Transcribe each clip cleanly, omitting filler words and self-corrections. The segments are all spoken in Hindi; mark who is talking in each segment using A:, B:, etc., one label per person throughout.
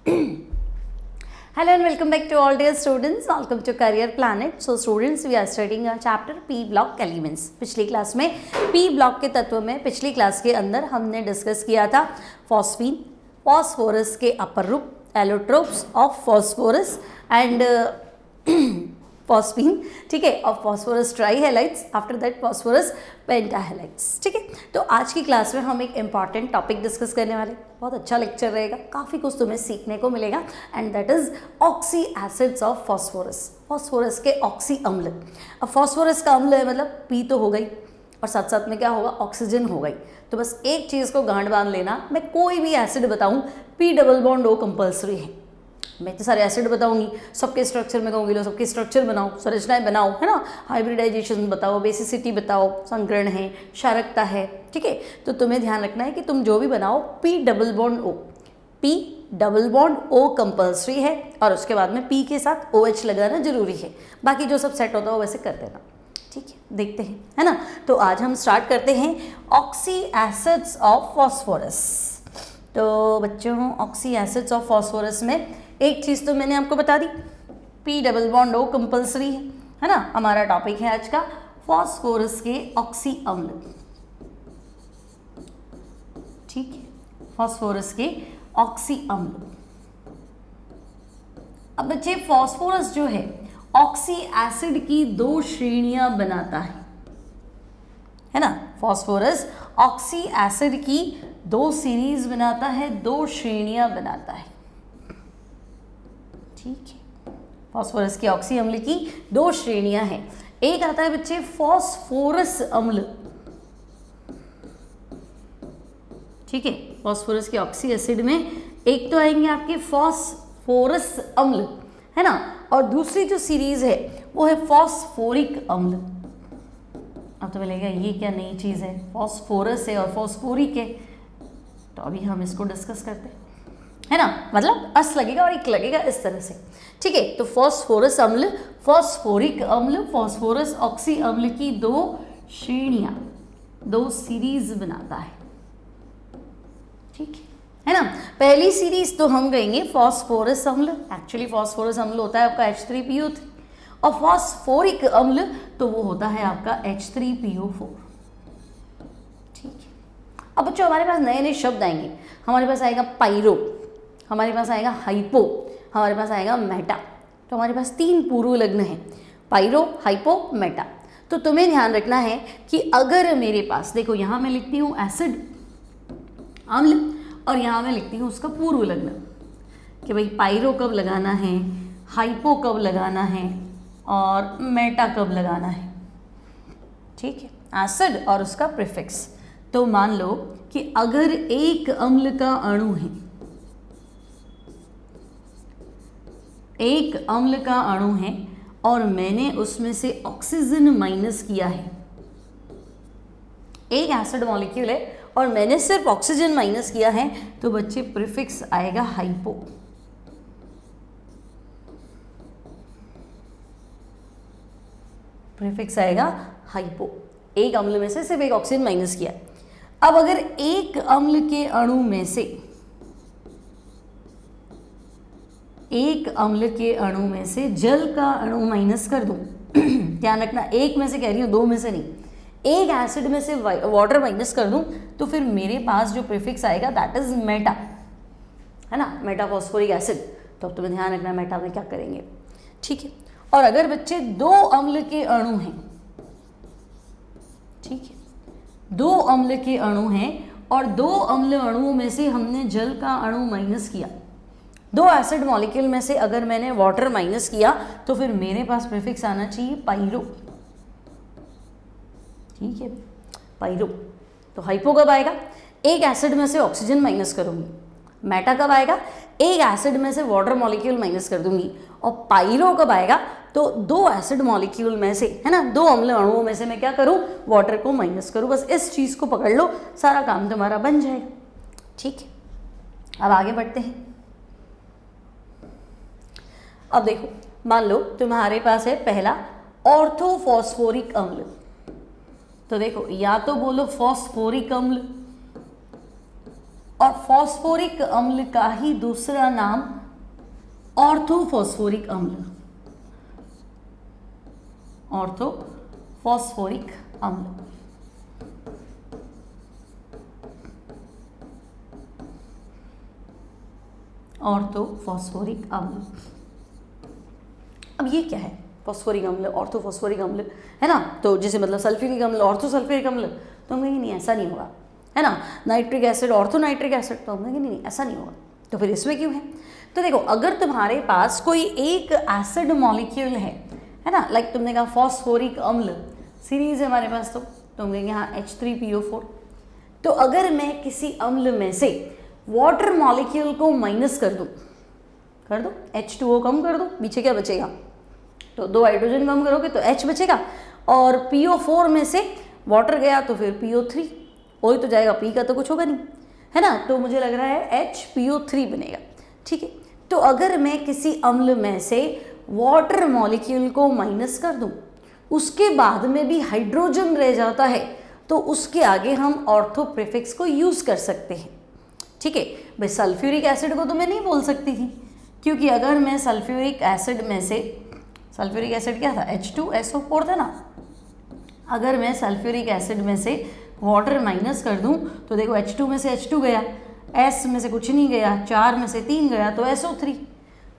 A: Hello and welcome back to all dear students. Welcome to Career Planet. So students, we are studying a chapter P block elements. पिछली क्लास में P block के तत्व में पिछली क्लास के अंदर हमने डिस्कस किया था फॉस्फीन, फॉस्फोरस के अपर रूप, allotropes of phosphorus and phosphine, ठीक है, और फॉस्फोरस ट्राईहेलाइड्स, आफ्टर दैट फॉस्फोरस पेंटाहेलाइड्स, ठीक है। तो आज की क्लास में हम एक इम्पॉर्टेंट टॉपिक डिस्कस करने वाले, बहुत अच्छा लेक्चर रहेगा, काफ़ी कुछ तुम्हें सीखने को मिलेगा and that is oxy acids of phosphorus, phosphorus के ऑक्सी अम्ल। अब फॉस्फोरस का अम्ल है मतलब पी तो हो गई और साथ साथ में क्या होगा, ऑक्सीजन हो गई। तो बस एक चीज़ को गांठ बांध लेना, मैं कोई भी एसिड बताऊँ P double bond O compulsory है। मैं तो सारे एसिड बताऊंगी, सबके स्ट्रक्चर में कहूँगी लो सबके स्ट्रक्चर बनाओ, संरचनाएं बनाओ, है ना, हाइब्रिडाइजेशन बताओ, बेसिसिटी बताओ, संकरण है, क्षारकता है, ठीक है। तो तुम्हें ध्यान रखना है कि तुम जो भी बनाओ P double bond O, P double bond O compulsory है और उसके बाद में पी के साथ ओ एच लगाना जरूरी है। बाकी जो सब सेट होता है वो वैसे कर देना, ठीक है। देखते हैं, है ना। तो आज हम स्टार्ट करते हैं ऑक्सी एसिड्स ऑफ फॉस्फोरस। तो बच्चों, ऑक्सी एसिड्स ऑफ फॉस्फोरस में एक चीज़ तो मैंने आपको बता दी, P double bond O compulsory है ना। हमारा टॉपिक है आज का फॉस्फोरस के ऑक्सी अम्ल, ठीक है, फॉस्फोरस के ऑक्सी अम्ल। अब बच्चे, फॉस्फोरस जो है ऑक्सी एसिड की दो श्रेणियां बनाता है ना। फॉस्फोरस ऑक्सी एसिड की दो सीरीज बनाता है, दो श्रेणियां बनाता है, ठीक है। फॉस्फोरस के ऑक्सी अम्ल की दो श्रेणियां हैं। एक आता है बच्चे फॉस्फोरस अम्ल, ठीक है। फॉस्फोरस के ऑक्सी एसिड में एक तो आएंगे आपके फॉस्फोरस अम्ल, है ना, और दूसरी जो सीरीज है वो है फॉस्फोरिक अम्ल। अब तो मिलेगा ये क्या नई चीज है, फॉस्फोरस है और फॉस्फोरिक है, तो अभी हम इसको डिस्कस करते हैं, है ना। मतलब अस लगेगा और एक लगेगा इस तरह से, ठीक है। तो फॉस्फोरस अम्ल, फॉस्फोरिक अम्ल, फॉस्फोरस ऑक्सी अम्ल की दो श्रेणियां, दो सीरीज बनाता है, ठीक है ना। पहली सीरीज तो हम कहेंगे फॉस्फोरस अम्ल, एक्चुअली फॉस्फोरस अम्ल होता है आपका H3PO3 और फॉस्फोरिक अम्ल तो वो होता है आपका H3PO4, ठीक है। अब बच्चों, हमारे पास नए नए शब्द आएंगे, हमारे पास आएगा पाइरो, हमारे पास आएगा हाइपो, हमारे पास आएगा मेटा। तो हमारे पास तीन पूर्व लग्न हैं, पाइरो, हाइपो, मेटा। तो तुम्हें ध्यान रखना है कि अगर मेरे पास, देखो यहाँ मैं लिखती हूँ एसिड अम्ल और यहाँ मैं लिखती हूँ उसका पूर्व लग्न कि भाई पाइरो कब लगाना है, हाइपो कब लगाना है और मेटा कब लगाना है, ठीक है, एसिड और उसका प्रीफिक्स। तो मान लो कि अगर एक अम्ल का अणु है, एक अम्ल का अणु है और मैंने उसमें से ऑक्सीजन माइनस किया है, एक एसिड मॉलिक्यूल है और मैंने सिर्फ ऑक्सीजन माइनस किया है, तो बच्चे प्रीफिक्स आएगा हाइपो। प्रीफिक्स आएगा हाइपो, एक अम्ल में से सिर्फ एक ऑक्सीजन माइनस किया। अब अगर एक अम्ल के अणु में से, एक अम्ल के अणु में से जल का अणु माइनस कर दूं, ध्यान रखना एक में से कह रही हूं, दो में से नहीं, एक एसिड में से वाटर माइनस कर दूं, तो फिर मेरे पास जो प्रीफिक्स आएगा दैट इज मेटा, है ना, मेटा फॉस्फोरिक एसिड। तो अब तुम्हें ध्यान रखना मेटा में क्या करेंगे, ठीक है। और अगर बच्चे दो अम्ल के अणु हैं, ठीक है, दो अम्ल के अणु हैं और दो अम्ल अणुओं में से हमने जल का अणु माइनस किया, दो एसिड मॉलिक्यूल में से अगर मैंने वाटर माइनस किया, तो फिर मेरे पास प्रीफिक्स आना चाहिए पाइरो, ठीक है, पाइरो। तो हाइपो कब आएगा, एक एसिड में से ऑक्सीजन माइनस करूंगी, मेटा कब आएगा, एक एसिड में से वाटर मॉलिक्यूल माइनस कर दूंगी, और पाइरो कब आएगा, तो दो एसिड मॉलिक्यूल में से, है ना, दो अम्ल अणुओं में से मैं क्या करूं, वाटर को माइनस करूं। बस इस चीज को पकड़ लो, सारा काम तुम्हारा बन जाएगा, ठीक है। अब आगे बढ़ते हैं। अब देखो, मान लो तुम्हारे पास है पहला ऑर्थोफॉस्फोरिक अम्ल, तो देखो या तो बोलो फॉस्फोरिक अम्ल और फॉस्फोरिक अम्ल का ही दूसरा नाम ऑर्थोफॉस्फोरिक अम्ल, ऑर्थोफॉस्फोरिक अम्ल। ऑर्थोफॉस्फोरिक अम्ल। अब ये क्या है? फॉस्फोरिक अम्ल, ऑर्थोफॉस्फोरिक अम्ल, है ना। तो जैसे मतलब सल्फ्यूरिक अम्ल, ऑर्थोसल्फ्यूरिक अम्ल, तो हम कहेंगे नहीं ऐसा नहीं होगा, है ना। नाइट्रिक एसिड, ऑर्थोनाइट्रिक एसिड, तो हम कहेंगे नहीं ऐसा नहीं होगा। तो फिर इसमें क्यों है? तो देखो, अगर तुम्हारे पास कोई एक एसिड मॉलिक्यूल है ना, लाइक तुमने कहा फॉस्फोरिक अम्ल सीरीज है हमारे पास, तो हम कहेंगे हाँ H3PO4। तो अगर मैं किसी अम्ल में से वाटर मॉलिक्यूल को माइनस कर दूं H2O कम कर दूं, पीछे क्या बचेगा? तो 2 हाइड्रोजन कम करोगे तो H बचेगा, और PO4 में से वाटर गया तो फिर PO3 वही तो जाएगा, P का तो कुछ होगा नहीं, है ना। तो मुझे लग रहा है HPO3 बनेगा, ठीक है। तो अगर मैं किसी अम्ल में से वाटर मॉलिक्यूल को माइनस कर दूं, उसके बाद में भी हाइड्रोजन रह जाता है, तो उसके आगे हम ऑर्थो प्रीफिक्स को यूज़ कर सकते हैं, ठीक है। भाई सल्फ्यूरिक एसिड को तो मैं नहीं बोल सकती थी, क्योंकि अगर मैं सल्फ्यूरिक एसिड में से, सल्फ्यूरिक एसिड क्या था? H2SO4 था ना। अगर मैं सल्फ्यूरिक एसिड में से वाटर माइनस कर दूं, तो देखो H2 में से H2 गया, S में से कुछ नहीं गया, 4 में से 3 गया, तो SO3,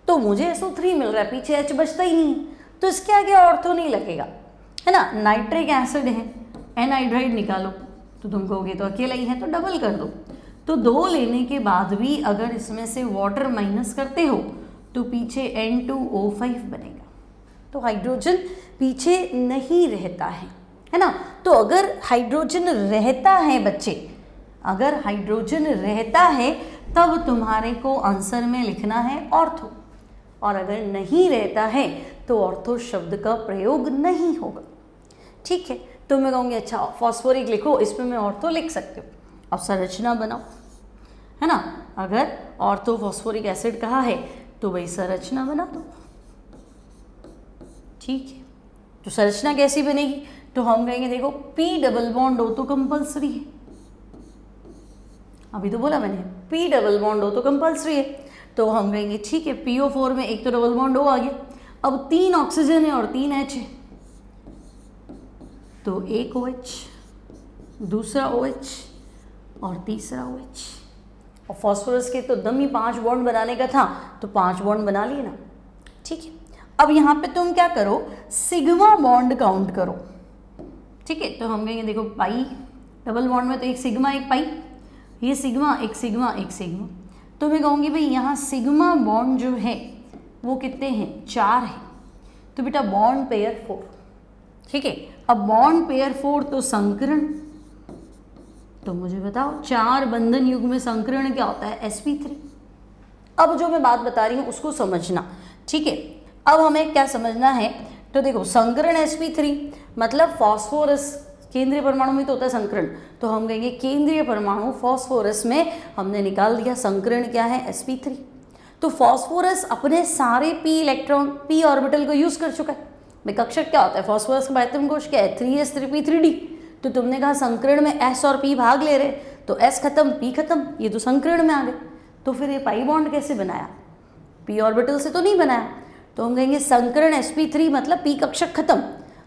A: तो मुझे SO3 मिल रहा है, पीछे H बचता ही नहीं, तो इसके आगे ऑर्थो नहीं लगेगा, है ना। नाइट्रिक एसिड है, एनहाइड्राइड निकालो, तो तुम कहोगे तो अकेला ही है, तो डबल कर दो। तो 2 लेने के बाद भी अगर इसमें से वाटर माइनस करते हो तो पीछे N2O5 बनेगा, तो हाइड्रोजन पीछे नहीं रहता है ना। तो अगर हाइड्रोजन रहता है बच्चे, अगर हाइड्रोजन रहता है तब तुम्हारे को आंसर में लिखना है ऑर्थो, और अगर नहीं रहता है तो ऑर्थो शब्द का प्रयोग नहीं होगा, ठीक है। तो मैं कहूँगी अच्छा फॉस्फोरिक लिखो, इसमें मैं ऑर्थो लिख सकती हूँ। अब संरचना बनाओ, है ना। अगर ऑर्थो फॉस्फोरिक एसिड कहा है तो भाई संरचना बना दो, ठीक है। तो संरचना कैसी बनेगी? तो हम कहेंगे देखो P डबल बॉन्ड O तो कंपल्सरी है, अभी तो बोला मैंने P डबल बॉन्ड O तो कंपल्सरी है, तो हम कहेंगे ठीक है PO4 में एक तो डबल बॉन्ड O आ गया, अब 3 ऑक्सीजन है और 3 H है, तो एक OH, दूसरा OH और तीसरा OH। और फॉस्फोरस के तो दम ही 5 बॉन्ड बनाने का था, तो 5 बॉन्ड बना लिए ना, ठीक है। अब यहाँ पे तुम क्या करो, सिग्मा बॉन्ड काउंट करो, ठीक है। तो हम कहेंगे देखो पाई डबल बॉन्ड में तो एक सिग्मा एक पाई, ये सिग्मा एक सिग्मा एक सिग्मा, तो मैं कहूँगी भाई यहाँ सिग्मा बॉन्ड जो है वो कितने हैं? 4 है, तो बेटा बॉन्ड पेयर 4, ठीक है। अब बॉन्ड पेयर 4 तो संकरण, तो मुझे बताओ 4 बंधन युग्म में संकरण क्या होता है? sp3। अब जो मैं बात बता रही हूँ उसको समझना, ठीक है। अब हमें क्या समझना है, तो देखो संकरण sp3 मतलब फॉस्फोरस केंद्रीय परमाणु में तो होता है संकरण, तो हम कहेंगे केंद्रीय परमाणु फॉस्फोरस में हमने निकाल दिया संकरण क्या है? sp3। तो फॉस्फोरस अपने सारे p इलेक्ट्रॉन p ऑर्बिटल को यूज कर चुका है। भाई कक्षक क्या होता है? फॉस्फोरस का बाध्यम कोश क्या है? 3s 3p 3d। तो तुमने कहा संकरण में s और p भाग ले रहे, तो s खत्म p खत्म, ये तो संकरण में आ गए। तो फिर ये पाई बॉन्ड कैसे बनाया? p ऑर्बिटल से तो नहीं बनाया, तो हम कहेंगे संकरण sp3 मतलब p कक्षक खत्म।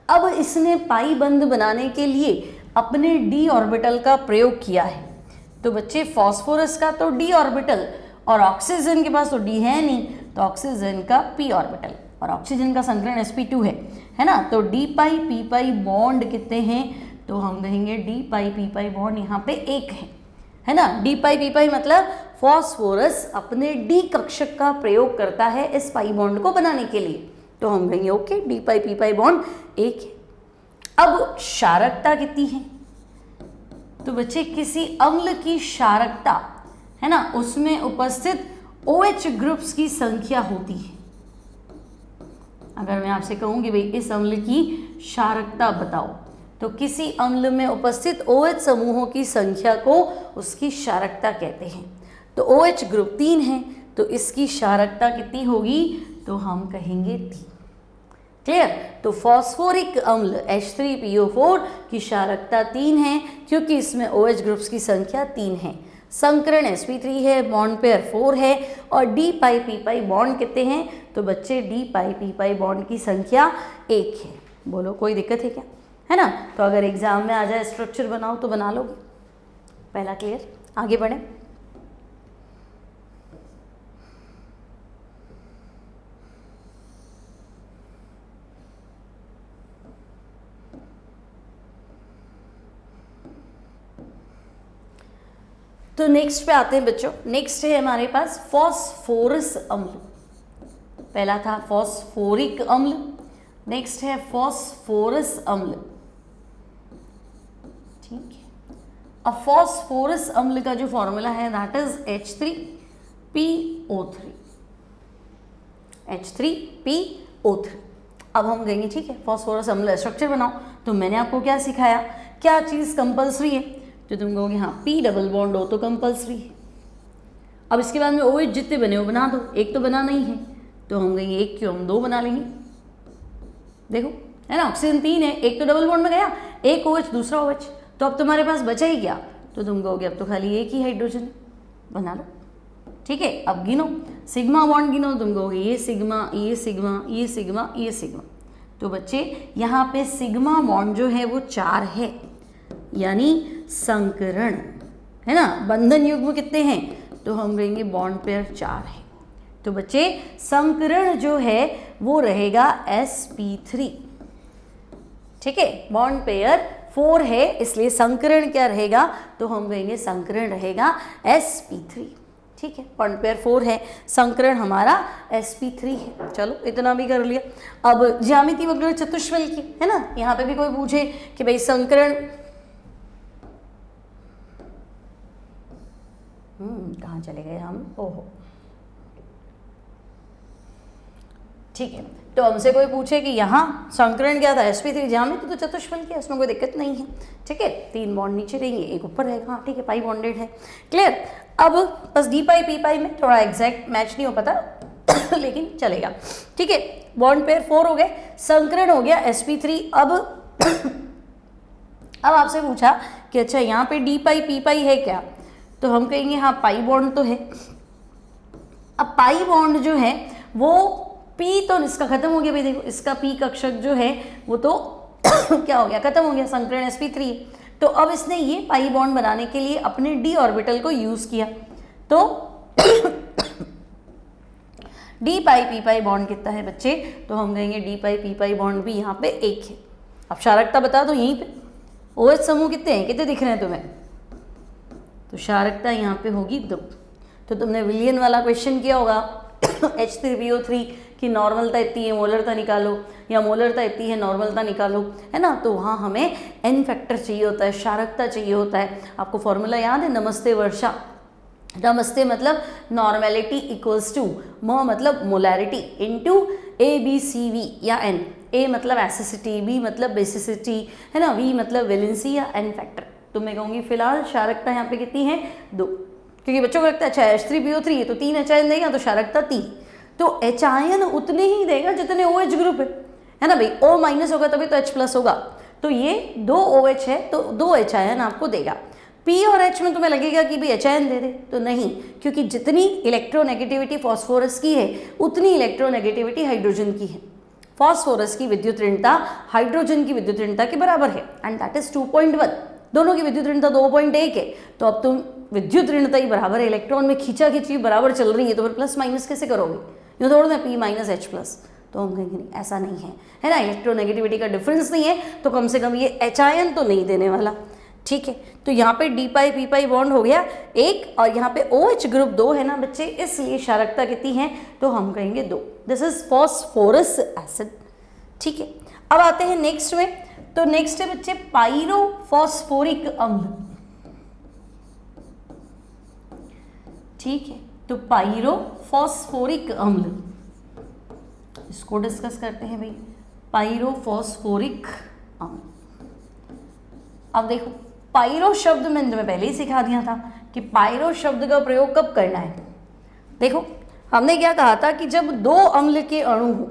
A: अब इसने पाई बंध बनाने के लिए अपने d ऑर्बिटल का प्रयोग किया है। तो बच्चे फॉस्फोरस का तो d ऑर्बिटल और ऑक्सीजन के पास तो d है नहीं, तो ऑक्सीजन का p ऑर्बिटल और ऑक्सीजन का संकरण sp2 है ना। तो d पाई p पाई बॉन्ड कितने हैं? तो हम कहेंगे d पाई p पाई बॉन्ड यहाँ पे 1 है ना। d पाई p पाई मतलब फॉस्फोरस अपने d कक्षक का प्रयोग करता है इस पाई बॉन्ड को बनाने के लिए, तो हम कहेंगे ओके d पाई p पाई बॉन्ड 1 है। अब क्षारकता कितनी है? तो बच्चे किसी अम्ल की क्षारकता है ना, उसमें उपस्थित OH ग्रुप्स की संख्या होती है। अगर मैं आपसे कहूँगी भाई इस अम्ल की क्षारकता बताओ, तो किसी अम्ल में उपस्थित OH समूहों की संख्या को उसकी क्षारकता कहते हैं। तो OH ग्रुप 3 है, तो इसकी क्षारकता कितनी होगी? तो हम कहेंगे 3। क्लियर? तो फॉस्फोरिक अम्ल H3PO4 की क्षारकता 3 है, क्योंकि इसमें OH ग्रुप्स की संख्या 3 है। संकरण sp3 है, बॉन्ड पेयर 4 है और डी पाई पी पाई बॉन्ड कितने हैं? तो बच्चे डी पाई पी पाई बॉन्ड की संख्या 1 है। बोलो कोई दिक्कत है क्या? है ना? तो अगर एग्जाम में आ जाए स्ट्रक्चर बनाओ तो बना लोगे। पहला क्लियर, आगे बढ़े। तो नेक्स्ट पे आते हैं बच्चों। नेक्स्ट है हमारे पास फॉस्फोरस अम्ल। पहला था फॉस्फोरिक अम्ल, नेक्स्ट है फॉस्फोरस अम्ल। ठीक है, अब फॉस्फोरस अम्ल का जो फॉर्मूला है दैट इज H3PO3, H3PO3। अब हम कहेंगे ठीक है फॉस्फोरस अम्ल स्ट्रक्चर बनाओ, तो मैंने आपको क्या सिखाया, क्या चीज़ कंपल्सरी है? तो तुम कहोगे हाँ P डबल बॉन्ड हो तो कंपल्सरी है। अब इसके बाद में OH जितने बने हो बना दो, एक तो बना नहीं है तो हम कहेंगे एक क्यों, हम 2 बना लेंगे। देखो है ना, ऑक्सीजन 3 है, एक तो डबल बॉन्ड में गया, एक OH दूसरा OH, तो अब तुम्हारे पास बचा ही क्या? तो तुम कहोगे अब तो खाली एक ही हाइड्रोजन, बना लो। ठीक है, अब गिनो, सिग्मा बॉन्ड गिनो, तुम कहोगे ये सिग्मा, ये सिग्मा, ये सिग्मा, ये सिग्मा। तो बच्चे यहाँ पे सिग्मा बॉन्ड जो है वो 4 है, यानी संकरण है ना। बंधन युग्म कितने हैं? तो हम कहेंगे बॉन्ड पेयर 4 है। तो बच्चे संकरण जो है वो रहेगा sp3। ठीक है, बॉन्ड पेयर 4 है इसलिए संकरण क्या रहेगा? तो हम कहेंगे संकरण रहेगा sp3। ठीक है, बॉन्ड पेयर 4 है, संकरण हमारा sp3 है। चलो इतना भी कर लिया। अब ज्यामिति वक्र चतुष्फल की है ना, यहाँ पे भी कोई पूछे कि भाई संकरण कहाँ चले गए हम, ओहो ठीक है, तो हमसे कोई पूछे कि यहाँ संकरण क्या था sp3, ज्यामिति तो चतुष्फल की है, इसमें कोई दिक्कत नहीं है। ठीक है, 3 बॉन्ड नीचे रहेंगे, एक ऊपर रहेगा। हाँ ठीक है, पाई बॉन्डेड है, क्लियर। अब बस डी पाई पी पाई में थोड़ा एग्जैक्ट मैच नहीं हो पाता लेकिन चलेगा। ठीक है, बॉन्ड पेयर 4 हो गए, संकरण हो गया sp3। अब आपसे पूछा कि अच्छा यहाँ पे डी पाई पी पाई है क्या? तो हम कहेंगे हाँ पाई बॉन्ड तो है। अब पाई बॉन्ड जो है वो P तो इसका खत्म हो गया भाई, देखो इसका P कक्षक जो है वो तो क्या हो गया, खत्म हो गया, संकरण sp3। तो अब इसने ये पाई बॉन्ड बनाने के लिए अपने d ऑर्बिटल को यूज किया, तो डी पाई पी पाई बॉन्ड कितना है बच्चे? तो हम कहेंगे डी पाई पी पाई बॉन्ड भी यहाँ पे 1 है। अब क्षारकता बता दो, यहीं पे OH समूह कितने हैं, कितने दिख रहे हैं तुम्हें? तो क्षारकता यहाँ पे होगी 2। तो तुमने विलियन वाला क्वेश्चन किया होगा H3PO3 की नॉर्मलता इतनी है, मोलरता निकालो, या मोलरता इतनी है, नॉर्मलता निकालो, है ना। तो वहाँ हमें n फैक्टर चाहिए होता है, क्षारकता चाहिए होता है। आपको फॉर्मूला याद है, नमस्ते वर्षा। नमस्ते मतलब नॉर्मेलिटी इक्वल्स टू, म मतलब मोलैरिटी इनटू ABCV या N। A मतलब एसिसिटी, B मतलब बेसिसिटी, है ना, V मतलब वैलेंसी या n फैक्टर। तो मैं कहूँगी फिलहाल क्षारकता यहाँ पे कितनी है? 2, क्योंकि बच्चों को लगता है अच्छा H3PO3 है तो 3 H आयन देगा, तो क्षारकता 3। तो H आयन उतने ही देगा जितने OH ग्रुप है ना भाई। O माइनस होगा तभी तो H प्लस होगा, तो ये 2 OH है तो 2 H आयन आपको देगा। P और H में तुम्हें लगेगा कि भाई H आयन दे दे, तो नहीं, क्योंकि जितनी इलेक्ट्रोनेगेटिविटी फॉस्फोरस की है उतनी इलेक्ट्रोनेगेटिविटी हाइड्रोजन की है। फॉस्फोरस की विद्युत ऋणता हाइड्रोजन की विद्युत ऋणता के बराबर है, एंड दैट इज 2.1। दोनों की विद्युत ऋणता 2.1 है। तो अब तुम विद्युत ऋणता ही बराबर है, इलेक्ट्रॉन में खींचा खींची बराबर चल रही है, तो फिर प्लस माइनस कैसे करोगे? यूँ थोड़ा ना P माइनस H प्लस। तो हम कहेंगे नहीं, ऐसा नहीं है, है ना, इलेक्ट्रोनेगेटिविटी का डिफरेंस नहीं है, तो कम से कम ये H आयन तो नहीं देने वाला। ठीक है, तो यहाँ पे डी पाई पी पाई बॉन्ड हो गया 1, और यहाँ पे OH ग्रुप 2 है ना बच्चे, इसलिए क्षारकता कितनी है? तो हम कहेंगे 2। This is phosphorous acid. ठीक है, अब आते हैं नेक्स्ट में। तो नेक्स्ट है बच्चे पाइरोफॉस्फोरिक अम्ल। ठीक है, तो पाइरोफॉस्फोरिक अम्ल, इसको डिस्कस करते हैं भाई। पाइरोफॉस्फोरिक अम्ल, अब देखो पाइरो शब्द मैंने तुम्हें पहले ही सिखा दिया था कि पाइरो शब्द का प्रयोग कब करना है। देखो हमने क्या कहा था कि जब 2 अम्ल के अणु हो,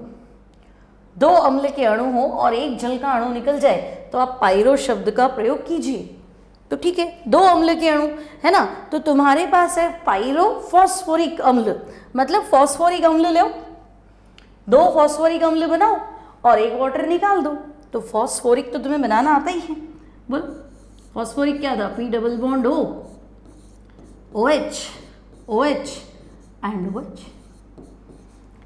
A: 2 अम्ल के अणु हो और एक जल का अणु निकल जाए तो आप पाइरो शब्द का प्रयोग कीजिए। तो ठीक है, 2 अम्ल के अणु है ना, तो तुम्हारे पास है पाइरोफॉस्फोरिक अम्ल, मतलब फॉस्फोरिक अम्ल लो, 2 फॉस्फोरिक अम्ल बनाओ और 1 वाटर निकाल दो, तो फॉस्फोरिक तो तुम्हें बनाना आता ही है। बोलो फॉस्फोरिक क्या था, P double bond O, OH, OH and OH,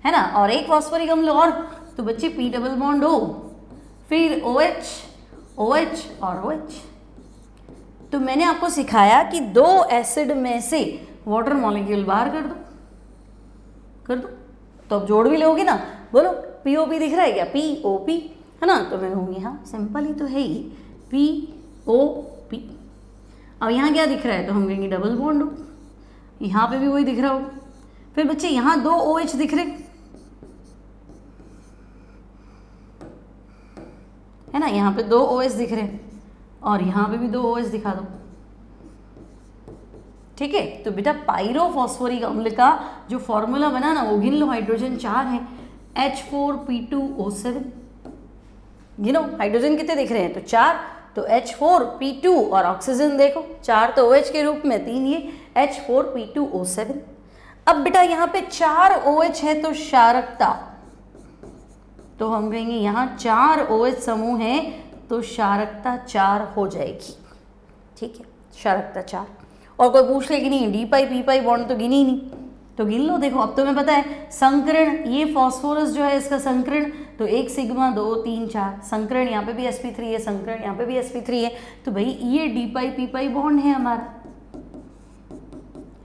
A: है ना, और 1 फॉस्फोरिक अम्ल और, तो बच्चे P डबल बॉन्ड O, फिर OH, OH और OH। तो मैंने आपको सिखाया कि 2 एसिड में से वाटर मॉलिक्यूल बाहर कर दो, तो अब जोड़ भी लोगे ना। बोलो POP दिख रहा है क्या, POP, है ना, तो मैं कहूँगी हाँ सिंपल ही तो है ही, POP। अब यहाँ क्या दिख रहा है, तो हम कहेंगे डबल बॉन्ड हो, यहाँ पे भी वही दिख रहा हो। फिर बच्चे यहाँ 2 OH दिख रहे है ना, यहाँ पे 2 OH दिख रहे और यहाँ पे भी 2 OH दिखा दो, ठीक है। तो बेटा पाइरोफॉस्फोरिक अम्ल का जो फॉर्मूला बना ना, वो गिन लो, हाइड्रोजन 4 है, H4P2O7, गिनो हाइड्रोजन कितने दिख रहे हैं, तो 4, तो H4P2 और ऑक्सीजन देखो 4 तो OH के रूप में, 3 ये H4P2O7। अब बेटा यहाँ पे 4 OH है तो क्षारकता, तो हम कहेंगे यहाँ 4 OH समूह है तो क्षारकता 4 हो जाएगी, ठीक है, क्षारकता 4। और कोई पूछ ले कि नहीं डी पाई पी पाई बॉन्ड तो गिनी ही नहीं, तो गिन लो। देखो अब तुम्हें पता है संकरण, ये फॉस्फोरस जो है इसका संकरण, तो 1 सिग्मा 2 3 4, संकरण यहाँ पे भी sp3 है, संकरण यहाँ पे भी sp3 है, तो भाई ये डी पाई पी पाई बॉन्ड है हमारा,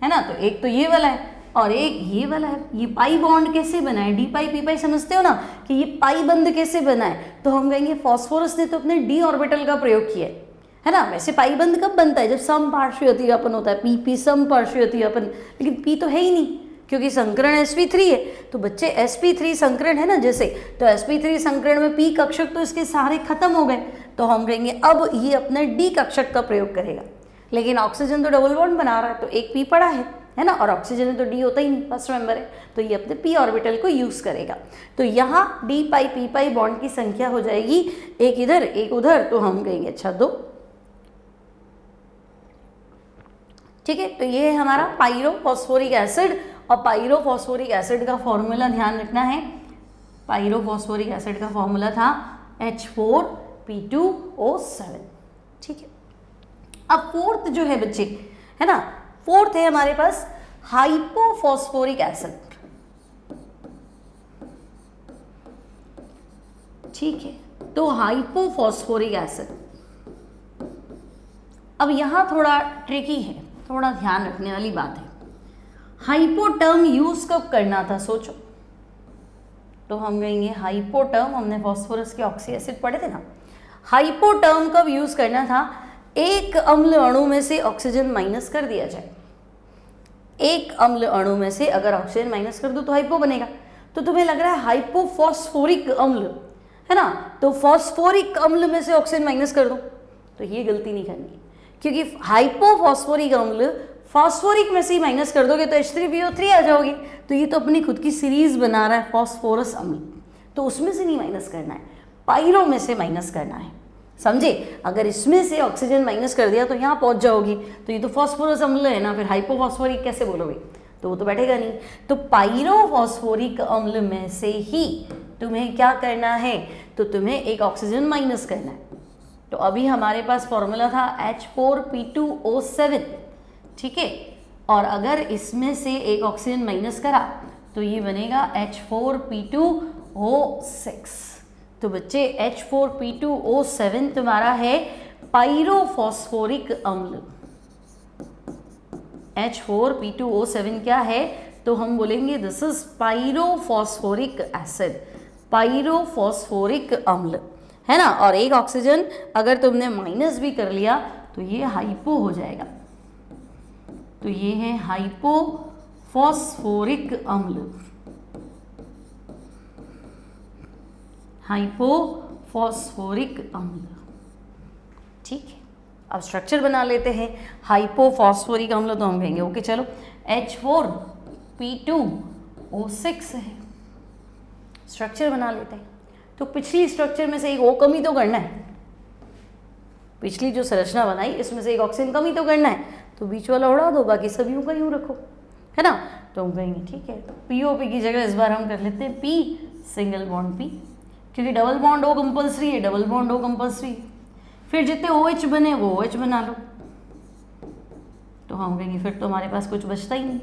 A: है ना। तो एक तो ये वाला है और एक ये वाला है। ये पाई बॉन्ड कैसे बना है, डी पाई पी पाई समझते हो ना कि ये पाई बंद कैसे बना है, तो हम कहेंगे फॉस्फोरस ने तो अपने डी ऑर्बिटल का प्रयोग किया है ना। वैसे पाई बंद कब बनता है, जब सम पार्श्विक अपन होता है, पी सम पार्श्विक अपन, लेकिन पी तो है ही नहीं क्योंकि संकरण sp3 है। तो बच्चे sp3 संकरण है ना जैसे, तो sp3 संकरण में p कक्षक तो इसके सारे खत्म हो गए, तो हम कहेंगे अब ये अपना d कक्षक का प्रयोग करेगा। लेकिन ऑक्सीजन तो डबल बॉन्ड बना रहा है, तो एक p पड़ा है ना, और ऑक्सीजन में तो d होता ही नहीं, फर्स्ट मेंबर है, तो ये अपने p ऑर्बिटल को यूज करेगा। तो यहाँ d पाई p पाई बॉन्ड की संख्या हो जाएगी, एक इधर एक उधर, तो हम कहेंगे अच्छा 2, ठीक है। तो ये है हमारा पाइरोफॉस्फोरिक एसिड, और पाइरोफॉस्फोरिक एसिड का फॉर्मूला ध्यान रखना है, पाइरोफॉस्फोरिक एसिड का फॉर्मूला था H4P2O7, ठीक है। अब 4th जो है बच्चे, है ना, 4th है हमारे पास हाइपोफॉस्फोरिक एसिड, ठीक है। तो हाइपोफॉस्फोरिक एसिड, अब यहाँ थोड़ा ट्रिकी है, थोड़ा ध्यान रखने वाली बात है। हाइपो टर्म यूज कब करना था सोचो, तो हम कहेंगे हाइपो टर्म, हमने फॉस्फोरस के ऑक्सी एसिड पढ़े थे ना, हाइपो टर्म कब यूज करना था, एक अम्ल अणु में से ऑक्सीजन माइनस कर दिया जाए, एक अम्ल अणु में से अगर ऑक्सीजन माइनस कर दो तो हाइपो बनेगा। तो तुम्हें लग रहा है हाइपोफॉस्फोरिक अम्ल है ना, तो फॉस्फोरिक अम्ल में से ऑक्सीजन माइनस कर दो, तो ये गलती नहीं करनी, क्योंकि हाइपोफॉस्फोरिक अम्ल फॉस्फोरिक में से ही माइनस कर दोगे तो H3PO3 आ जाओगे, तो ये तो अपनी खुद की सीरीज बना रहा है फॉस्फोरस अम्ल, तो उसमें से नहीं माइनस करना है, पाइरो में से माइनस करना है, समझे। अगर इसमें से ऑक्सीजन माइनस कर दिया तो यहाँ पहुँच जाओगी, तो ये तो फॉस्फोरस अम्ल है ना, फिर हाइपोफॉस्फोरिक कैसे बोलोगे, तो वो तो बैठेगा नहीं। तो पाइरोफॉस्फोरिक अम्ल में से ही तुम्हें क्या करना है, तो तुम्हें एक ऑक्सीजन माइनस करना है। तो अभी हमारे पास फॉर्मूला था H4P2O7, ठीक है, और अगर इसमें से एक ऑक्सीजन माइनस करा तो ये बनेगा H4P2O6। तो बच्चे H4P2O7 तुम्हारा है पाइरोफॉस्फोरिक अम्ल। H4P2O7 क्या है, तो हम बोलेंगे दिस इज पाइरोफॉस्फोरिक एसिड, पाइरोफॉस्फोरिक अम्ल, है ना। और एक ऑक्सीजन अगर तुमने माइनस भी कर लिया तो ये हाइपो हो जाएगा, तो ये है हाइपोफॉस्फोरिक अम्ल, हाइपोफॉस्फोरिक अम्ल, ठीक है। अब स्ट्रक्चर बना लेते हैं हाइपोफॉस्फोरिक अम्ल, तो हम कहेंगे ओके चलो H4P2O6 है, स्ट्रक्चर बना लेते हैं। तो पिछली स्ट्रक्चर में से एक O कमी तो करना है, पिछली जो संरचना बनाई इसमें से एक ऑक्सीजन कम ही तो करना है, तो बीच वाला उड़ा दो, बाकी सब यूँ का यूँ रखो, है ना। तो हम कहेंगे ठीक है, तो POP की जगह इस बार हम कर लेते हैं P सिंगल बॉन्ड P, क्योंकि डबल बॉन्ड O कंपल्सरी है, डबल बॉन्ड O कंपल्सरी। फिर जितने OH बने वो OH बना लो, तो हम कहेंगे फिर तो हमारे पास कुछ बचता ही नहीं।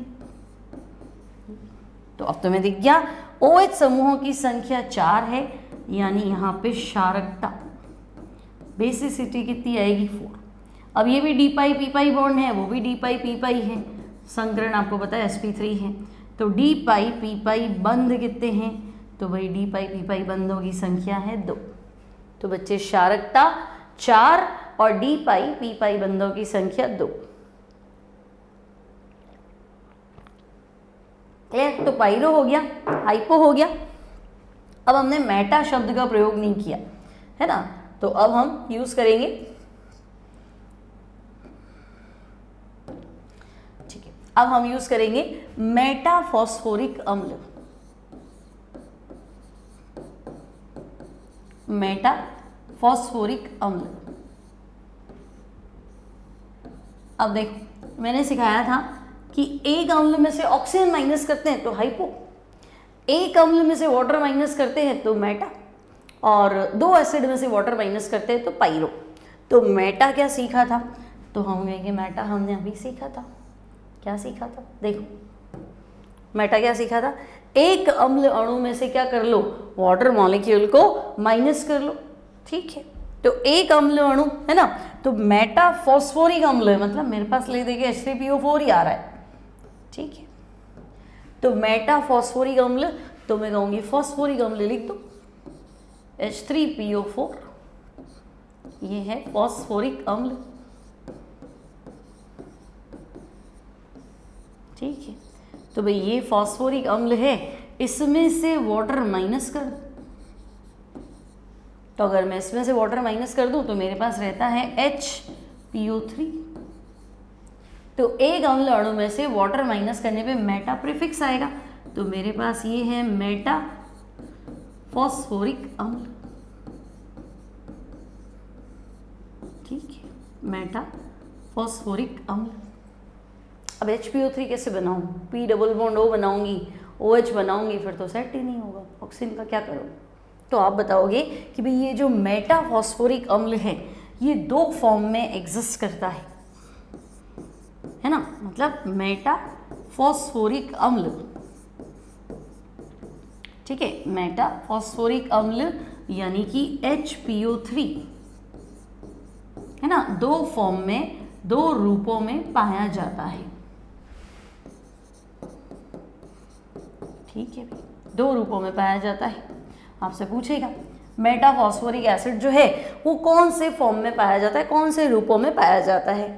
A: तो अब तुम्हें दिख गया OH समूहों की संख्या 4 है, यानी यहाँ पे क्षारकता बेसिसिटी कितनी आएगी 4। अब ये भी डी पाई पी पाई बॉन्ड है, वो भी डी पाई पी पाई है, संकरण आपको पता है sp3 है, तो डी पाई पी पाई बंध कितने हैं, तो भाई डी पाई पी पाई बंधों की संख्या है 2। तो बच्चे क्षारकता 4 और डी पाई पी पाई बंधों की संख्या 2। क्लियर। तो पाइरो हो गया, हाइपो हो गया। अब हमने मेटा शब्द का प्रयोग नहीं किया है ना, तो अब हम यूज करेंगे, ठीक है, अब हम यूज करेंगे मेटाफॉस्फोरिक अम्ल। मेटाफॉस्फोरिक अम्ल। अब देखो मैंने सिखाया था कि एक अम्ल में से ऑक्सीजन माइनस करते हैं तो हाइपो, एक अम्ल में से वाटर माइनस करते हैं तो मेटा, और 2 एसिड में से वाटर माइनस करते हैं तो पाइरो। तो मेटा क्या सीखा था, तो हम कहेंगे मेटा हमने अभी सीखा था। क्या सीखा था, देखो मेटा क्या सीखा था, एक अम्ल अणु में से क्या कर लो, वाटर मॉलिक्यूल को माइनस कर लो, ठीक है। तो एक अम्ल अणु है ना, तो मेटाफॉस्फोरिक अम्ल है, मतलब मेरे पास ले देके H3PO4 ही आ रहा है, ठीक है। तो मेटाफॉस्फोरिक अम्ल, तो मैं कहूँगी फॉस्फोरिक अम्ल लिख दो, H3PO4, ये है फॉस्फोरिक अम्ल, ठीक है। तो भाई ये फॉस्फोरिक अम्ल है, इसमें से वाटर माइनस कर, तो अगर मैं इसमें से वाटर माइनस कर दूं तो मेरे पास रहता है HPO3। तो एक अम्ल अणु में से वाटर माइनस करने पे मेटा प्रीफिक्स आएगा, तो मेरे पास ये है मेटा फॉस्फोरिक अम्ल, ठीक है, मेटा फॉस्फोरिक अम्ल। अब HPO3 कैसे बनाऊं, P डबल बॉन्ड O बनाऊंगी, OH बनाऊंगी, फिर तो सेट ही नहीं होगा, ऑक्सीजन का क्या करूं। तो आप बताओगे कि भाई ये जो मेटा फॉस्फोरिक अम्ल है ये 2 फॉर्म में एग्जिस्ट करता है ना, मतलब मेटा फॉस्फोरिक अम्ल, ठीक है, मेटा फॉस्फोरिक अम्ल यानी कि HPO3 है ना, 2 फॉर्म में, 2 रूपों में पाया जाता है, ठीक है भाई, 2 रूपों में पाया जाता है। आपसे पूछेगा मेटा फॉस्फोरिक एसिड जो है वो कौन से फॉर्म में पाया जाता है, कौन से रूपों में पाया जाता है,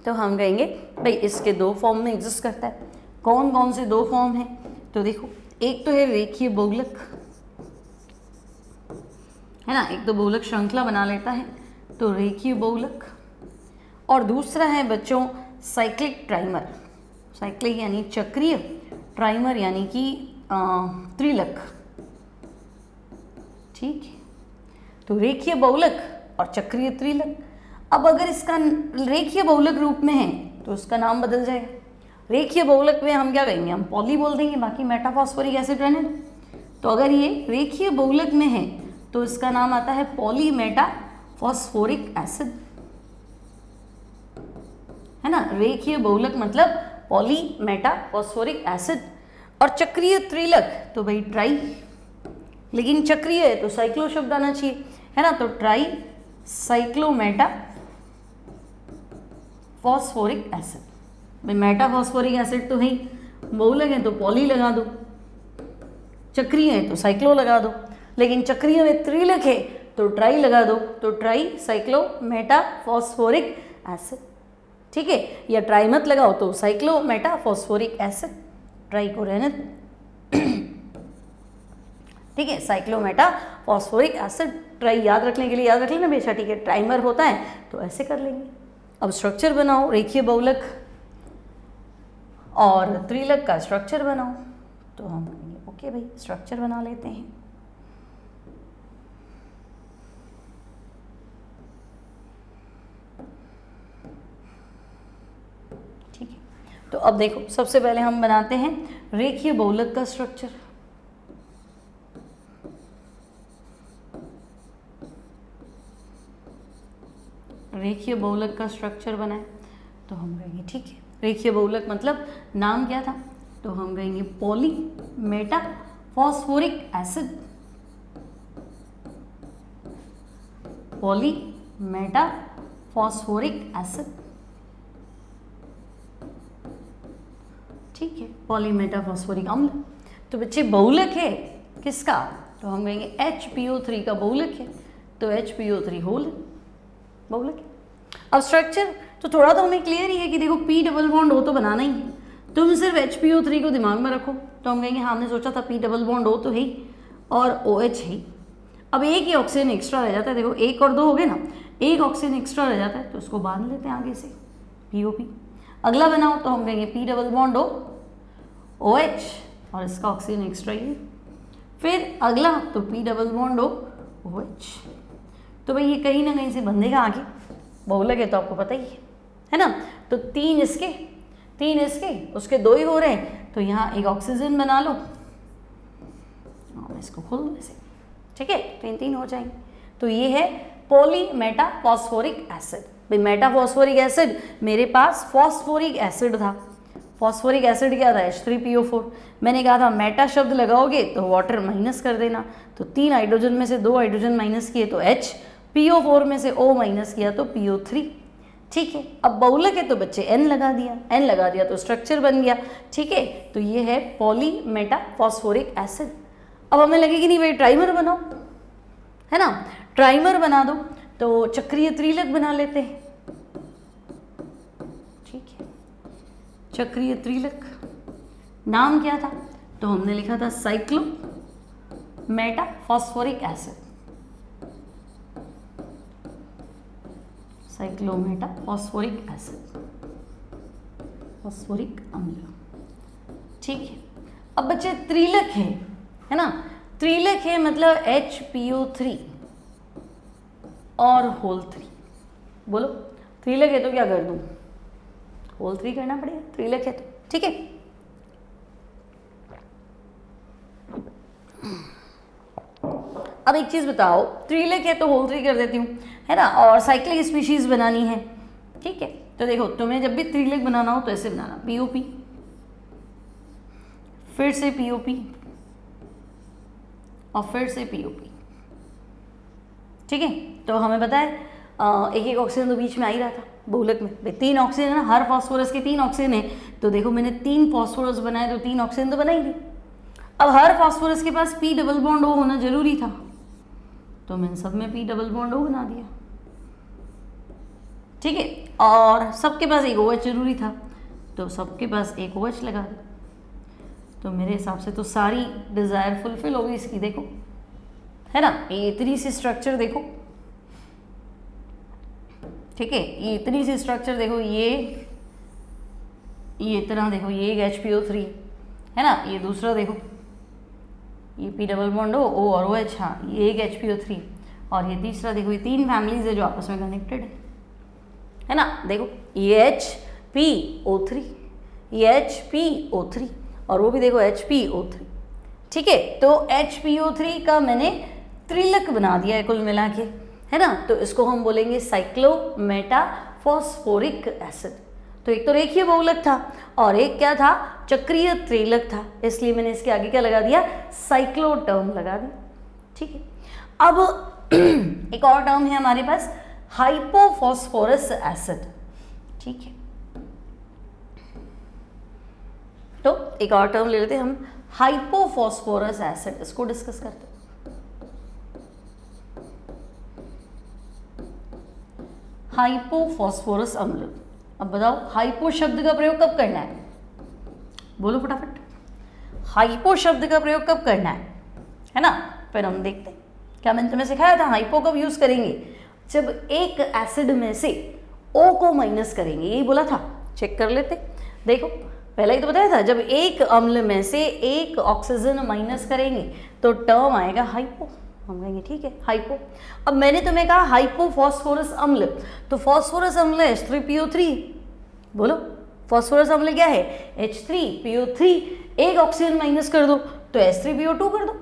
A: तो हम कहेंगे भाई इसके 2 फॉर्म में एग्जिस्ट करता है। कौन कौन से 2 फॉर्म हैं, तो देखो एक तो है रेखीय बहुलक, है ना, एक तो बहुलक श्रृंखला बना लेता है, तो रेखीय बहुलक, और दूसरा है बच्चों साइक्लिक ट्राइमर, साइक्लिक यानी चक्रीय, ट्राइमर यानी कि त्रिलक, ठीक है। तो रेखीय बहुलक और चक्रीय त्रिलक। अब अगर इसका रेखीय बहुलक रूप में है तो उसका नाम बदल जाएगा, रेखीय बहुलक में हम क्या कहेंगे, हम पॉली बोल देंगे, बाकी मेटाफॉस्फोरिक एसिड रहने दो। तो अगर ये रेखीय बहुलक में है तो इसका नाम आता है पॉली मेटाफॉस्फोरिक एसिड, है ना, रेखीय बहुलक मतलब पॉली मेटाफॉस्फोरिक एसिड। और चक्रीय त्रिलक तो भाई ट्राई, लेकिन चक्रीय है तो साइक्लो शब्द आना चाहिए, है ना, तो ट्राई साइक्लोमेटा फॉस्फोरिक एसिड। भाई मेटाफॉस्फोरिक एसिड तो है ही, बहुलक है तो पॉली लगा दो, चक्रीय है तो साइक्लो लगा दो, लेकिन चक्रीय में त्रिलक है तो ट्राई लगा दो, तो ट्राई साइक्लोमेटा फॉस्फोरिक एसिड, ठीक है, या ट्राई मत लगाओ तो साइक्लोमेटा फॉस्फोरिक एसिड, ट्राई को रहने दो, ठीक है, साइक्लोमेटा फॉस्फोरिक एसिड। ट्राई याद रखने के लिए याद रख लेना बेशा, ठीक है, ट्राइमर होता है तो ऐसे कर लेंगे। अब स्ट्रक्चर बनाओ, रेखीय बहुलक और त्रिलक का स्ट्रक्चर बनाओ, तो हम ओके भाई स्ट्रक्चर बना लेते हैं। अब देखो सबसे पहले हम बनाते हैं रेखीय बहुलक का स्ट्रक्चर। रेखीय बहुलक का स्ट्रक्चर बनाए तो हम कहेंगे ठीक है, रेखीय बहुलक मतलब नाम क्या था, तो हम कहेंगे poly Meta phosphoric acid, poly Meta phosphoric acid, ठीक है, पॉलीमेटा फॉस्फोरिक अम्ल। तो बच्चे बहुलक है किसका, तो हम कहेंगे HPO3 का बहुलक है, तो HPO3 होल बहुलक है। अब स्ट्रक्चर तो थोड़ा तो हमें क्लियर ही है कि देखो P डबल बॉन्ड हो तो बनाना ही है, तुम सिर्फ HPO3 को दिमाग में रखो तो हम कहेंगे हाँ हमने सोचा था P डबल बॉन्ड हो तो है ही और OH है ही। अब एक ही ऑक्सीजन एक्स्ट्रा रह जाता है, देखो 1 और 2 हो गए ना, एक ऑक्सीजन एक्स्ट्रा रह जाता है तो उसको बांध लेते हैं आगे से POP। अगला बनाओ तो हम कहेंगे P डबल बॉन्ड हो OH और इसका ऑक्सीजन एक्स्ट्रा ही, फिर अगला तो P डबल बॉन्ड हो OH। तो भाई ये कहीं ना कहीं से बंधेगा आगे, बहुलक है तो आपको पता ही है ना। तो 3 इसके 3 इसके, उसके 2 ही हो रहे हैं, तो यहाँ एक ऑक्सीजन बना लो और इसको खोल दो ऐसे, ठीक है, तो इन 3 हो जाएंगे। तो ये है पॉलीमेटा फॉस्फोरिक एसिड। भाई मेटा फॉस्फोरिक एसिड, मेरे पास फॉस्फोरिक एसिड था, फॉस्फोरिक एसिड क्या था H3PO4, मैंने कहा था मेटा शब्द लगाओगे तो वाटर माइनस कर देना, तो 3 हाइड्रोजन में से 2 हाइड्रोजन माइनस किए तो H, PO4 में से O माइनस किया तो PO3, ठीक है। अब बहुलक है तो बच्चे N लगा दिया, N लगा दिया तो स्ट्रक्चर बन गया, ठीक है। तो ये है पॉलीमेटा फॉस्फोरिक एसिड। अब हमें लगे कि नहीं भाई ट्राइमर बनाओ, है ना, ट्राइमर बना दो, तो चक्रीय त्रिलक बना लेते हैं, ठीक है। चक्रीय त्रिलक नाम क्या था, तो हमने लिखा था cyclometa phosphoric acid, cyclometa phosphoric acid, phosphoric अम्ल, ठीक है। अब बच्चे त्रिलक है ना, त्रिलक है मतलब HPO3 और होल 3, बोलो त्रिलक है तो क्या कर दूं, होल 3 करना पड़ेगा, त्रिलक है तो, ठीक है। अब एक चीज बताओ, त्रिलक है तो होल 3 कर देती हूँ, है ना, और साइक्लिक स्पीशीज बनानी है, ठीक है। तो देखो तुम्हें जब भी त्रिलक बनाना हो तो ऐसे बनाना, POP, फिर से POP और फिर से POP, ठीक है। तो हमें पता है एक एक ऑक्सीजन तो बीच में आ ही रहा था बहुलक में, भाई 3 ऑक्सीजन है ना, हर फास्फोरस के 3 ऑक्सीजन है, तो देखो मैंने 3 फास्फोरस बनाए तो 3 ऑक्सीजन तो बना ही नहीं। अब हर फास्फोरस के पास P डबल बॉन्ड O होना जरूरी था, तो मैंने सब में P डबल बॉन्ड O बना दिया, ठीक है। और सबके पास एक OH जरूरी था, तो सबके पास एक OH लगा दिया, तो मेरे हिसाब से तो सारी डिज़ायर फुलफिल होगी इसकी, देखो है ना, ये इतनी सी स्ट्रक्चर देखो, ठीक है, ये इतनी सी स्ट्रक्चर देखो, ये इतना देखो, ये एक HPO3 है ना, ये दूसरा देखो, ये P डबल बॉन्ड O और OH, हाँ ये एक HPO3 और ये तीसरा देखो, ये 3 फैमिलीज है जो आपस में कनेक्टेड है ना। देखो ये HPO3, ये HPO3 और वो भी देखो HPO3, ठीक है। तो HPO3 का मैंने त्रिलक बना दिया है कुल मिला के, है ना, तो इसको हम बोलेंगे साइक्लोमेटा फॉस्फोरिक एसिड। तो एक तो रेखीय बहुलक था और एक क्या था, चक्रीय त्रिलक था, इसलिए मैंने इसके आगे क्या लगा दिया, साइक्लो टर्म लगा दिया, ठीक है। अब एक और टर्म है हमारे पास, हाइपोफॉस्फोरस एसिड, ठीक है। तो एक और टर्म ले लेते हैं हम, हाइपोफॉस्फोरस एसिड, इसको डिस्कस करते हैं। हाइपोफॉस्फोरस अम्ल। अब बताओ हाइपो शब्द का प्रयोग कब करना है, बोलो फटाफट, हाइपो शब्द का प्रयोग कब करना है ना, फिर हम देखते हैं। क्या मैंने तुम्हें सिखाया था हाइपो कब यूज करेंगे, जब एक एसिड में से O को माइनस करेंगे, यही बोला था, चेक कर लेते। देखो पहले ही तो बताया था, जब एक अम्ल में से एक ऑक्सीजन माइनस करेंगे तो टर्म आएगा हाइपो, हम कहेंगे ठीक है हाइपो। अब मैंने तुम्हें कहा हाइपोफॉस्फोरस अम्ल, तो फॉस्फोरस अम्ल H3PO3, बोलो फॉस्फोरस अम्ल क्या है, H3PO3, एक ऑक्सीजन माइनस कर दो तो H3PO2 कर दो।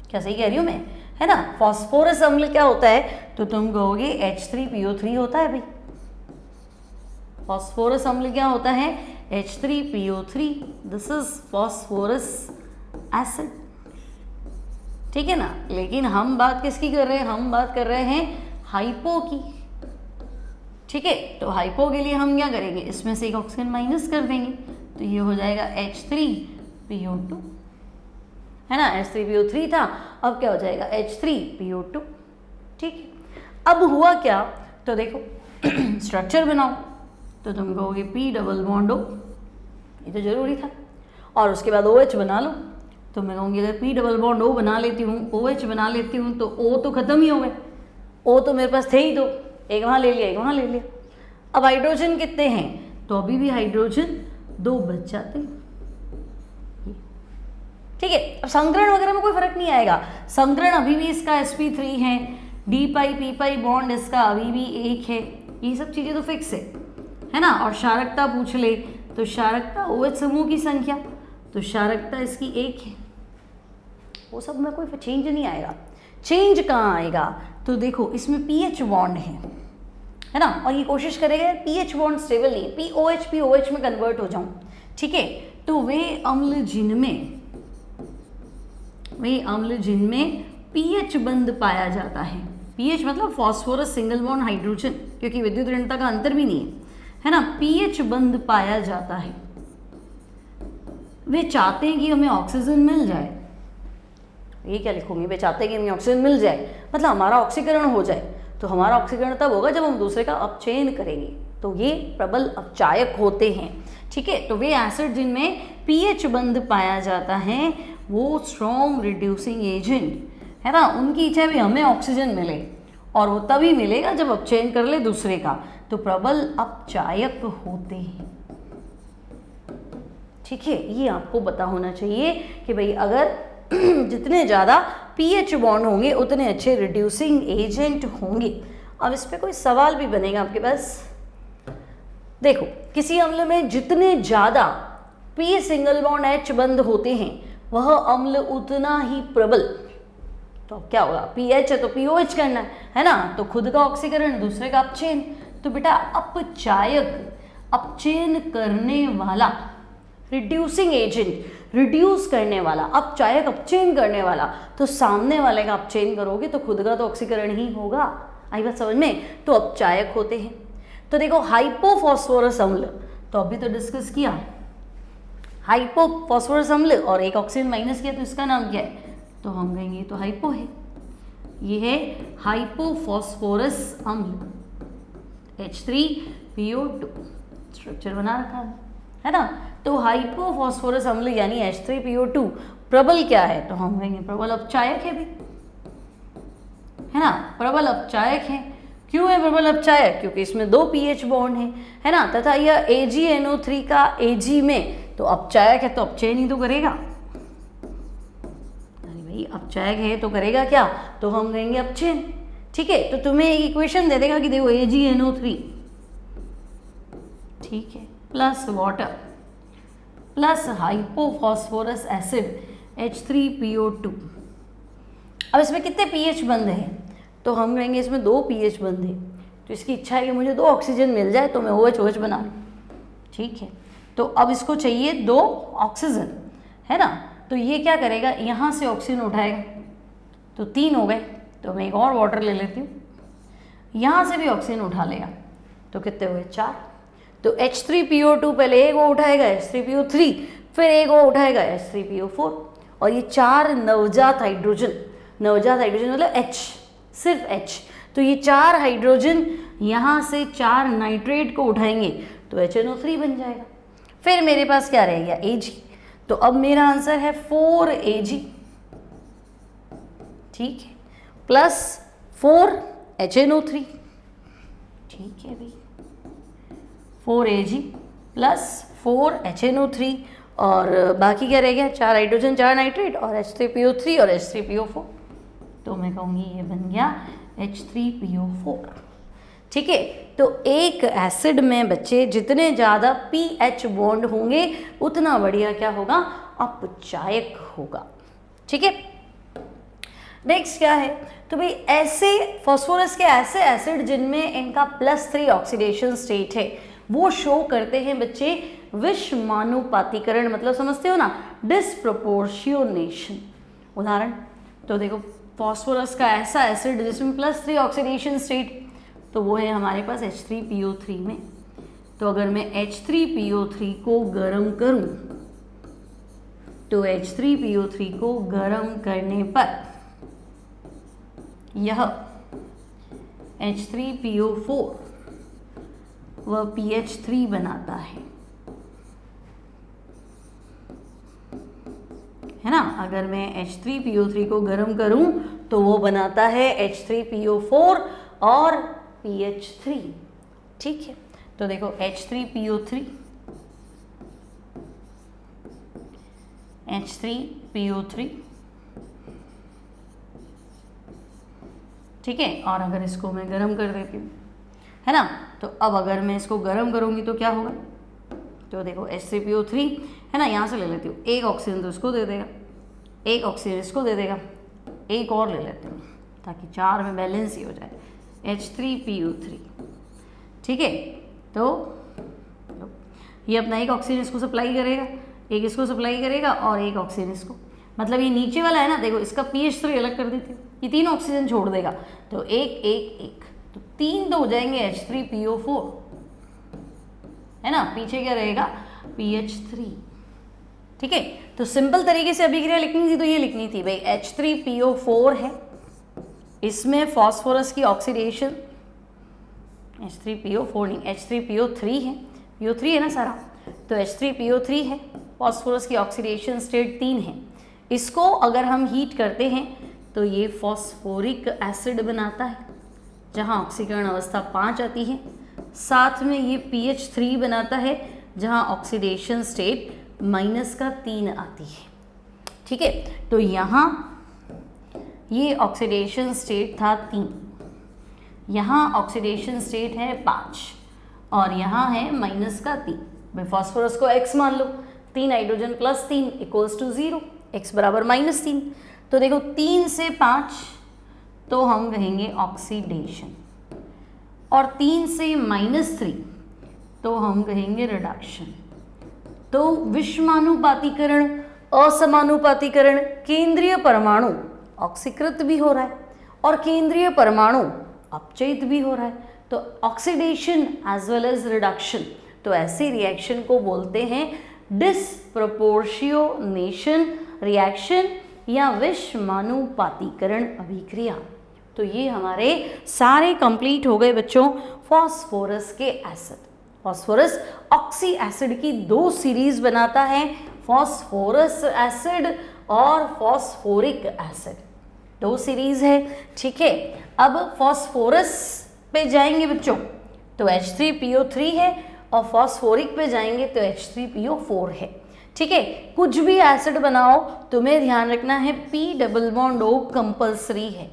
A: क्या सही कह रही हूँ मैं, है ना। फॉस्फोरस अम्ल क्या होता है, तो तुम कहोगे H3PO3 होता है भाई। फॉस्फोरस अम्ल क्या होता है, H3PO3, this is phosphorous acid, ठीक है ना। लेकिन हम बात किसकी कर रहे हैं, हम बात कर रहे हैं हाइपो की, ठीक है। तो हाइपो के लिए हम क्या करेंगे, इसमें से एक ऑक्सीजन माइनस कर देंगे तो ये हो जाएगा H3PO2, है ना। H3PO3 था, अब क्या हो जाएगा H3PO2, ठीक है। अब हुआ क्या, तो देखो स्ट्रक्चर बनाओ, तो तुम कहोगे P डबल बॉन्ड O, ये तो जरूरी था, और उसके बाद OH बना लो। तो मैं कहूँगी अगर P डबल बॉन्ड O बना लेती हूँ, OH बना लेती हूँ, तो O तो खत्म ही हो गए, O तो मेरे पास थे ही दो, एक वहाँ ले लिया, एक वहाँ ले लिया। अब हाइड्रोजन कितने हैं, तो अभी भी हाइड्रोजन 2 बच जाते हैं, ठीक है। अब संकरण वगैरह में कोई फर्क नहीं आएगा, संकरण अभी भी इसका sp3 है, d पाई p पाई बॉन्ड इसका अभी भी 1 है, ये सब चीज़ें तो फिक्स है ना। और क्षारकता पूछ ले तो क्षारकता OH समूह की संख्या, तो क्षारकता इसकी 1 है, वो सब में कोई चेंज नहीं आएगा। चेंज कहाँ आएगा, तो देखो इसमें pH बॉन्ड है ना, और ये कोशिश करेगा pH बॉन्ड स्टेबल नहीं है, POH में कन्वर्ट हो जाऊं, ठीक है। तो वे अम्ल जिनमें pH बंद पाया जाता है, pH मतलब फॉस्फोरस सिंगल बॉन्ड हाइड्रोजन, क्योंकि विद्युत ऋणता का अंतर भी नहीं है ना, pH बंद पाया जाता है, वे चाहते हैं कि हमें ऑक्सीजन मिल जाए। ये क्या लिखूंगी, वे चाहते हैं कि हमें ऑक्सीजन मिल जाए, मतलब हमारा ऑक्सीकरण हो जाए। तो हमारा ऑक्सीकरण तब होगा जब हम दूसरे का अपचयन करेंगे, तो ये प्रबल अपचायक होते हैं, ठीक है। तो वे एसिड जिनमें pH बंद पाया जाता है वो स्ट्रॉन्ग रिड्यूसिंग एजेंट है ना, उनकी इच्छा भी हमें ऑक्सीजन मिले, और वो तभी मिलेगा जब अपचयन कर ले दूसरे का, तो प्रबल अपचायक होते हैं, ठीक है। ये आपको पता होना चाहिए कि भाई अगर जितने ज़्यादा pH बॉन्ड होंगे उतने अच्छे रिड्यूसिंग एजेंट होंगे। अब इस पर कोई सवाल भी बनेगा आपके पास, देखो किसी अम्ल में जितने ज़्यादा P सिंगल बॉन्ड H बंद होते हैं वह अम्ल उतना ही प्रबल, तो अब क्या होगा, pH है तो POH करना है ना, तो खुद का ऑक्सीकरण दूसरे का अपचयन, तो बेटा अपचायक अपचयन करने वाला, रिड्यूसिंग एजेंट रिड्यूस करने वाला, अपचायक अपचयन करने वाला, तो सामने वाले का अपचयन करोगे तो खुद का तो ऑक्सीकरण ही होगा। आई बात समझ में, तो अपचायक होते हैं। तो देखो हाइपोफॉस्फोरस अम्ल, तो अभी तो डिस्कस किया हाइपोफॉस्फोरस अम्ल, और एक ऑक्सीजन माइनस किया तो इसका नाम क्या है, तो हम कहेंगे तो हाइपो है, ये है हाइपोफॉस्फोरस अम्ल, H3PO2 स्ट्रक्चर बना रखा है ना। तो हाइपोफॉस्फोरस अम्ल यानी H3PO2 प्रबल क्या है, तो हम कहेंगे प्रबल अपचायक है भी, है ना, प्रबल अपचायक है। क्यों है प्रबल अपचायक, क्योंकि इसमें 2 pH बॉन्ड है ना, तथा यह AgNO3 का Ag में तो अपचायक है, तो अपचयन ही तो करेगा, अरे भाई अपचायक है तो करेगा क्या, तो हम कहेंगे अपचयन, ठीक है। तो तुम्हें एक इक्वेशन दे देगा कि देखो AgNO3, ठीक है, plus water plus hypophosphorous acid H3PO2। अब इसमें कितने pH बंद हैं, तो हम कहेंगे इसमें 2 pH बंद है, तो इसकी इच्छा है कि मुझे 2 ऑक्सीजन मिल जाए तो मैं OH बना लूँ, ठीक है। तो अब इसको चाहिए 2 ऑक्सीजन, है ना, तो ये क्या करेगा, यहाँ से ऑक्सीजन उठाएगा, तो 3 हो गए, तो मैं एक और वाटर ले लेती हूँ, यहाँ से भी ऑक्सीजन उठा लेगा, तो कितने हुए 4। तो H3PO2 पहले एक वो उठाएगा H3PO3, फिर एक वो उठाएगा H3PO4, और ये 4 नवजात हाइड्रोजन मतलब H, सिर्फ H, तो ये 4 हाइड्रोजन यहाँ से 4 नाइट्रेट को उठाएंगे तो HNO3 बन जाएगा। फिर मेरे पास क्या रह गया Ag, तो अब मेरा आंसर है 4Ag, ठीक है, प्लस 4 HNO3, ठीक है भाई, 4Ag प्लस 4 HNO3, और बाकी क्या रह गया, 4 हाइड्रोजन 4 नाइट्रेट और H3PO3 और H3PO4, तो मैं कहूँगी ये बन गया H3PO4, ठीक है। तो एक एसिड में बच्चे जितने ज़्यादा पीएच बॉन्ड होंगे उतना बढ़िया क्या होगा, अपचायक होगा। ठीक है। नेक्स्ट क्या है, तो भाई ऐसे फास्फोरस के ऐसे एसिड जिनमें इनका +3 ऑक्सीडेशन स्टेट है वो शो करते हैं बच्चे विषमानुपातीकरण, मतलब समझते हो ना, डिस्प्रोपोर्शियोनेशन। उदाहरण तो देखो, फास्फोरस का ऐसा एसिड जिसमें +3 ऑक्सीडेशन स्टेट, तो वो है हमारे पास H3PO3 में। तो अगर मैं H3PO3 को गर्म करूं तो H3PO3 को गर्म करने पर यह H3PO4 वह PH3 बनाता है ना। अगर मैं H3PO3 को गर्म करूं तो वो बनाता है H3PO4 और PH3। ठीक है। तो देखो H3PO3 H3PO3, ठीक है। और अगर इसको मैं गर्म कर देती हूँ, है ना, तो अब अगर मैं इसको गर्म करूँगी तो क्या होगा, तो देखो H3PO3 है ना, यहाँ से ले लेती हूँ, एक ऑक्सीजन तो इसको दे देगा, एक ऑक्सीजन इसको दे देगा, एक और ले लेती हूँ ताकि 4 में बैलेंस ही हो जाए, H3PO3। ठीक है। तो ये अपना एक ऑक्सीजन इसको सप्लाई करेगा, एक इसको सप्लाई करेगा और एक ऑक्सीजन इसको, मतलब ये नीचे वाला है ना, देखो इसका pH3 अलग कर देती हूँ, ये 3 ऑक्सीजन छोड़ देगा, तो एक एक एक, तो 3 तो हो जाएंगे H3PO4, है ना, पीछे क्या रहेगा PH3। ठीक है। तो सिंपल तरीके से अभिक्रिया लिखनी थी तो ये लिखनी थी भाई, H3PO4 है, इसमें फास्फोरस की ऑक्सीडेशन, H3PO4 नहीं H3PO3 है, PO3 है ना सारा, तो H3PO3 है, फास्फोरस की ऑक्सीडेशन स्टेट 3 है। इसको अगर हम हीट करते हैं तो ये फास्फोरिक एसिड बनाता है जहाँ ऑक्सीकरण अवस्था 5 आती है, साथ में ये PH3 बनाता है जहाँ ऑक्सीडेशन स्टेट -3 आती है। ठीक है। तो यहाँ ये ऑक्सीडेशन स्टेट था 3, यहाँ ऑक्सीडेशन स्टेट है 5 और यहाँ है -3। भाई फास्फोरस को X मान लो, 3 हाइड्रोजन +3 = 0, X बराबर -3। तो देखो 3 से 5 तो हम कहेंगे ऑक्सीडेशन, और 3 से -3 तो हम कहेंगे रिडक्शन। तो विषमानुपातीकरण, असमानुपातीकरण, केंद्रीय परमाणु ऑक्सीकृत भी हो रहा है और केंद्रीय परमाणु अपचयित भी हो रहा है, तो oxidation as well as reduction, तो ऐसे रिएक्शन को बोलते हैं डिस्प्रोपोर्शियोनेशन रिएक्शन या विषमानुपातीकरण अभिक्रिया। तो ये हमारे सारे कंप्लीट हो गए बच्चों फास्फोरस के एसिड। फास्फोरस ऑक्सी एसिड की 2 सीरीज बनाता है, फास्फोरस एसिड और फास्फोरिक एसिड, 2 सीरीज है। ठीक है। अब फास्फोरस पे जाएंगे बच्चों तो H3PO3 है और फास्फोरिक पे जाएंगे तो H3PO4 है। ठीक है। कुछ भी एसिड बनाओ तुम्हें ध्यान रखना है P≡O कंपल्सरी है,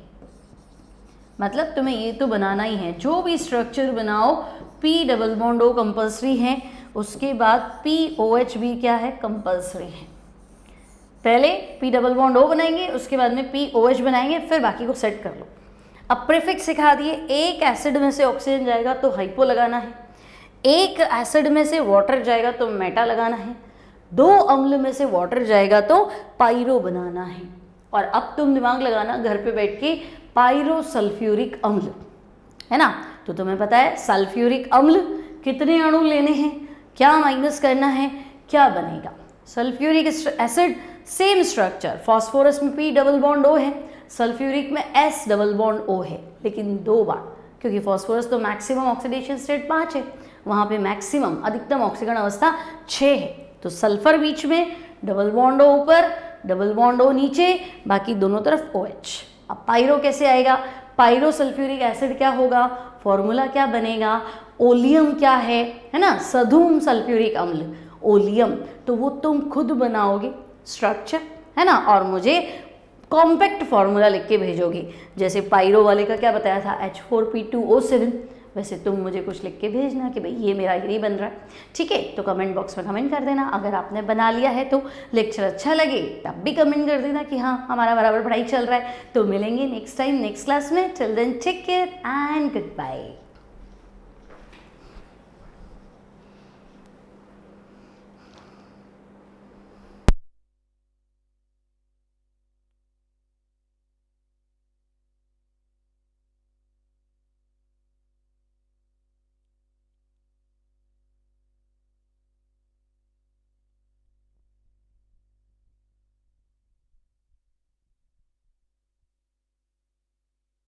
A: मतलब तुम्हें ये तो बनाना ही है, जो भी स्ट्रक्चर बनाओ P≡O कंपल्सरी है, उसके बाद POH भी क्या है, कंपल्सरी है। पहले P≡O बनाएंगे, उसके बाद में POH बनाएंगे, फिर बाकी को सेट कर लो। अब प्रीफिक्स सिखा दिए, एक एसिड में से ऑक्सीजन जाएगा तो हाइपो लगाना है, एक एसिड में से वाटर जाएगा तो मेटा लगाना है, 2 अम्ल में से वाटर जाएगा तो पायरो बनाना है। और अब तुम दिमाग लगाना घर पे बैठ के, पायरोसल्फ्यूरिक अम्ल है ना, तो तुम्हें पता है सल्फ्यूरिक अम्ल कितने अणु लेने हैं, क्या माइनस करना है, क्या बनेगा। Sulphuric acid same structure, phosphorus में P≡O है, सल्फ्यूरिक में S≡O है, लेकिन 2 बार, क्योंकि फास्फोरस तो मैक्सिमम ऑक्सीडेशन स्टेट 5 है, वहाँ पे मैक्सिमम अधिकतम ऑक्सीकरण अवस्था 6 है, तो सल्फर बीच में, ≡O ऊपर, ≡O नीचे, बाकी दोनों तरफ OH। अब पायरो कैसे आएगा, पायरोसल्फ्यूरिक एसिड क्या होगा, फॉर्मूला क्या बनेगा, ओलियम क्या है ना, सधूम सल्फ्यूरिक अम्ल ओलियम, तो वो तुम खुद बनाओगे स्ट्रक्चर, है ना, और मुझे कॉम्पैक्ट फॉर्मूला लिख के भेजोगे। जैसे पायरो वाले का क्या बताया था, H4P2O7, वैसे तुम मुझे कुछ लिख के भेजना कि भाई ये मेरा यही बन रहा है, ठीक है। तो कमेंट बॉक्स में कमेंट कर देना। अगर आपने बना लिया है तो लेक्चर अच्छा लगे तब भी कमेंट कर देना कि हाँ हमारा बराबर पढ़ाई चल रहा है। तो मिलेंगे नेक्स्ट टाइम नेक्स्ट क्लास में। Till then take care and good bye.